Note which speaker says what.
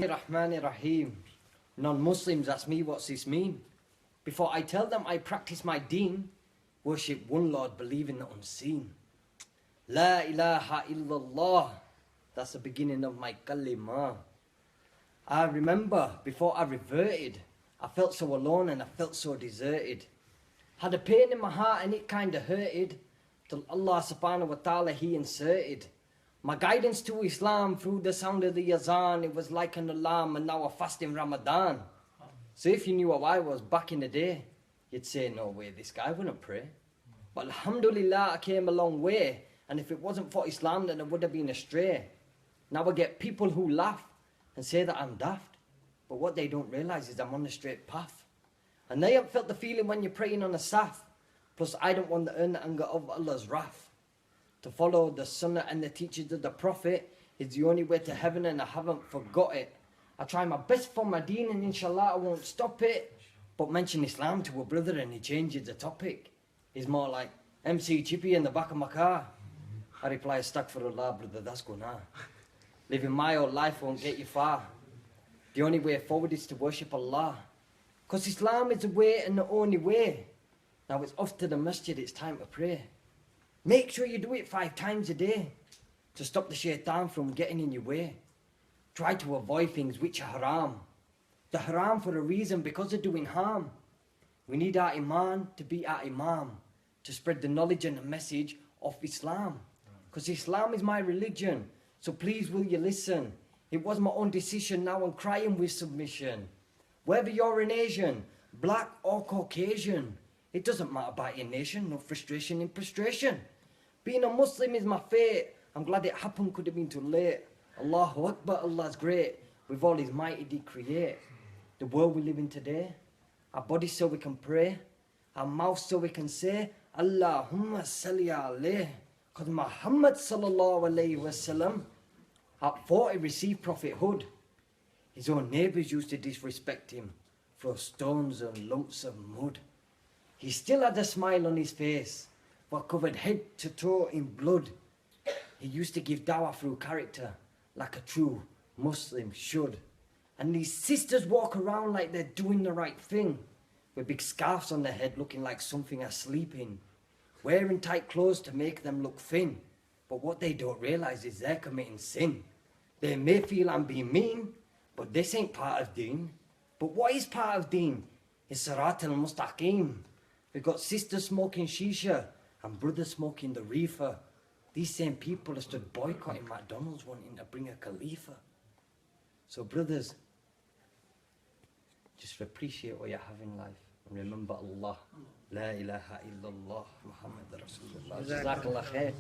Speaker 1: Rahim. Non-Muslims ask me what's this mean. Before I tell them I practice my deen, worship one Lord, believe in the unseen. La ilaha illallah. That's the beginning of my kalima. I remember before I reverted, I felt so alone and I felt so deserted. Had a pain in my heart and it kinda hurted, till Allah subhanahu wa ta'ala He inserted my guidance to Islam through the sound of the azan. It was like an alarm, and now I fast in Ramadan. So if you knew how I was back in the day, you'd say, no way, this guy wouldn't pray. But alhamdulillah, I came a long way, and if it wasn't for Islam, then I would have been astray. Now I get people who laugh and say that I'm daft, but what they don't realize is I'm on the straight path. And they haven't felt the feeling when you're praying on a saf. Plus, I don't want to earn the anger of Allah's wrath. To follow the sunnah and the teachings of the Prophet is the only way to heaven, and I haven't forgot it. I try my best for my deen, and inshallah I won't stop it. But mention Islam to a brother and he changes the topic. He's more like, MC Chippy in the back of my car. I reply, astaghfirullah, brother, that's guna. Living my old life won't get you far. The only way forward is to worship Allah. Because Islam is the way and the only way. Now it's off to the masjid, it's time to pray. Make sure you do it 5 times a day to stop the shaitan from getting in your way. Try to avoid things which are haram. They're haram for a reason, because they're doing harm. We need our iman to be our imam, to spread the knowledge and the message of Islam. Because Islam is my religion, so please will you listen. It was my own decision, now I'm crying with submission. Whether you're an Asian, black or Caucasian, it doesn't matter about your nation, no frustration in prostration. Being a Muslim is my fate. I'm glad it happened, could have been too late. Allahu Akbar, Allah's great. With all His mighty did create. The world we live in today, our bodies so we can pray, our mouths so we can say, Allahumma salli alayhi. Because Muhammad sallallahu alayhi wasallam, at 40 received prophethood. His own neighbours used to disrespect him, throw stones and lumps of mud. He still had a smile on his face, but covered head to toe in blood. He used to give dawah through character, like a true Muslim should. And these sisters walk around like they're doing the right thing, with big scarves on their head looking like something asleep in, wearing tight clothes to make them look thin. But what they don't realize is they're committing sin. They may feel I'm being mean, but this ain't part of deen. But what is part of deen? It's Sirat al-Mustaqim. We've got sisters smoking shisha and brothers smoking the reefer. These same people have stood boycotting McDonald's wanting to bring a Khalifa. So brothers, just appreciate what you have in life. And remember Allah. La ilaha illallah Muhammad Rasulullah. Jazakallah khair.